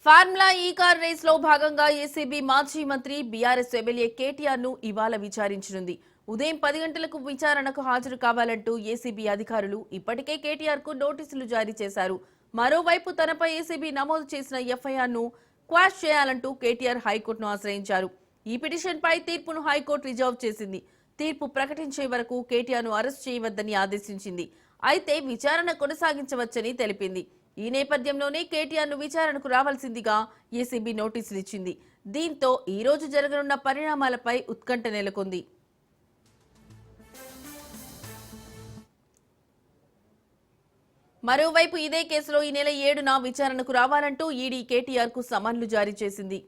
Formula ఈ car race లో భాగంగా ఏసీబీ మాజీ మంత్రి బీఆర్ఎస్ ఎమ్మెల్యే కేటీఆర్ ను ఇవాళ విచారించనుంది. ఉదయం 10 గంటలకు విచారణకు హాజరు కావాలంటూ ఏసీబీ అధికారులు ఇప్పటికే కేటీఆర్ కు నోటీసులు జారీ చేశారు. మరోవైపు తనపై ఏసీబీ నమోదు చేసిన ఎఫ్ఐఆర్ ను క్వాష్ చేయాలంటూ కేటీఆర్ హైకోర్టును ఆశ్రయించారు. ఈ పిటిషన్ పై తీర్పును హైకోర్టు రిజర్వ్ చేసింది. తీర్పు ప్రకటించే వరకు కేటీఆర్ ను అరెస్ట్ చేయవద్దని ఆదేశించింది. అయితే విచారణ కొనసాగించవచ్చని తెలిపింది. ఈ నేపథ్యంలోనే కేటీఆర్ ను విచారణకు రావాల్సిందిగా ఏసీబీ నోటీసులు ఇచ్చింది. దీంతో ఈ రోజు జరగనున్న పరిణామాలపై ఉత్కంఠ నెలకొంది. మరోవైపు ఇదే కేసులో ఈ నెల 7న విచారణకు రావాలంటూ ఈడీ కేటీఆర్ కు సమన్లు జారీ చేసింది.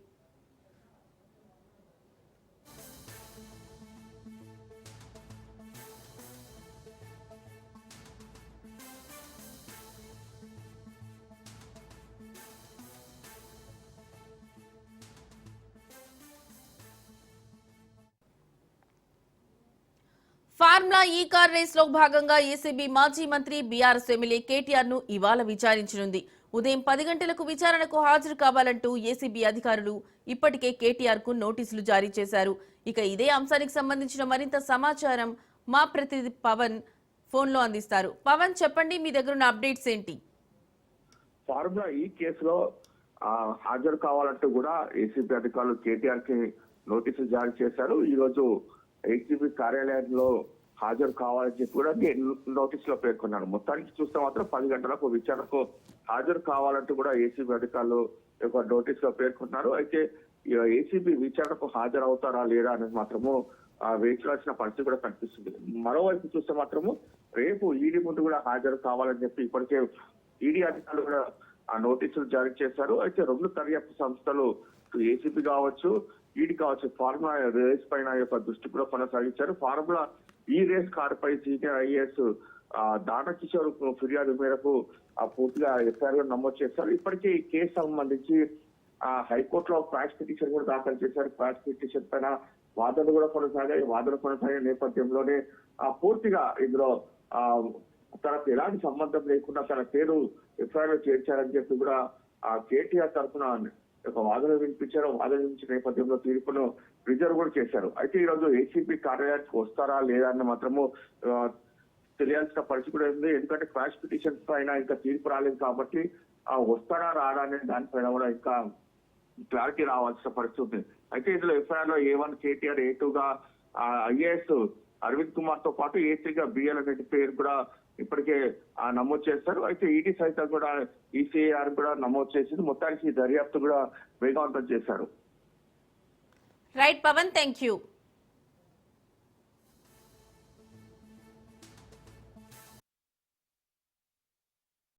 ఫార్ములా ఈ కార్ రేస్ లో భాగంగా ఏసీబీ మాజీ మంత్రి బీఆర్ఎస్ ఎమ్మెల్యే కేటీఆర్ ను ఇవాళ విచారించనుంది. ఉదయం 10 గంటలకు విచారణకు హాజరు కావాలంటూ ఏసీబీ అధికారులు ఇప్పటికే కేటీఆర్ కు నోటీసులు జారీ చేశారు. ఇక ఇదే అంశానికి సంబంధించిన మరింత సమాచారం మా ప్రతినిధి పవన్ ఫోన్ లో అందిస్తారు. పవన్, చెప్పండి, మీ దగ్గర ఉన్న అప్డేట్స్ ఏంటి? ఫార్ములా ఈ కేసులో హాజరు కావాలంటూ కూడా ఏసీబీ అధికారులు కేటీఆర్ కి నోటీసులు జారీ చేశారు. ఈ రోజు ఏసీబీ కార్యాలయంలో హాజరు కావాలని చెప్పి కూడా నోటీసులో పేర్కొన్నారు. మొత్తానికి చూస్తే మాత్రం 10 గంటలకు విచారణకు హాజరు కావాలంటూ కూడా ఏసీబీ అధికారులు నోటీసులో పేర్కొన్నారు. అయితే ఏసీబీ విచారణకు హాజరు అవుతారా లేదా అనేది మాత్రము వేచాల్సిన పరిస్థితి కూడా కనిపిస్తుంది. మరోవైపు చూస్తే మాత్రము రేపు ఈడీ ముందు కూడా హాజరు కావాలని చెప్పి ఇప్పటికే ఈడీ అధికారులు కూడా నోటీసులు జారీ చేశారు. అయితే 2 దర్యాప్తు సంస్థలు ఏసీబీ కావచ్చు, ఈడీ కావచ్చు, ఫార్ములా రేస్ పైన యొక్క దృష్టి కూడా కొనసాగించారు. ఫార్ములా ఈ రేస్ కారుపై సీనియర్ ఐఏఎస్ దానకిషోర్ ఫిర్యాదు మేరకు పూర్తిగా ఎఫ్ఐఆర్ నమోదు చేశారు. ఇప్పటికే ఈ కేసు సంబంధించి హైకోర్టులో క్వాష్ పిటిషన్ కూడా దాఖలు చేశారు. క్వాష్ పిటిషన్ పైన వాదనలు కూడా కొనసాగాయి. వాదనలు కొనసాగే నేపథ్యంలోనే పూర్తిగా ఇందులో తనకు ఎలాంటి సంబంధం లేకుండా తన పేరు ఎఫ్ఐఆర్ లో చేర్చారని చెప్పి కూడా కేటీఆర్ తరఫున వాదనలు వినిపించారు. వాదన వినిపించిన నేపథ్యంలో తీర్పును రిజర్వ్ కూడా చేశారు. అయితే ఈ రోజు ఏసీబీ కార్యాలయానికి వస్తారా లేదా అని మాత్రము తెలియాల్సిన పరిస్థితి కూడా ఉంది. ఎందుకంటే క్వాష్ పిటిషన్ పైన ఇంకా తీర్పు రాలేదు కాబట్టి వస్తారా రాడా అనే దానిపైన కూడా ఇంకా క్లారిటీ రావాల్సిన పరిస్థితి ఉంది. అయితే ఇందులో ఎఫ్ఐఆర్ లో A1 కేటీఆర్, A2గా ఐఏఎస్ అరవింద్ కుమార్ తో పాటు A3గా బిఎల్ అనే పేరు కూడా ఇప్పటికే నమోదు చేస్తారు. అయితే ఈడీ సైతం కూడా ఈసీఆర్ కూడా నమోదు చేసింది. మొత్తానికి దర్యాప్తు కూడా వేగవంతం చేశారు. Right Pavan, thank you.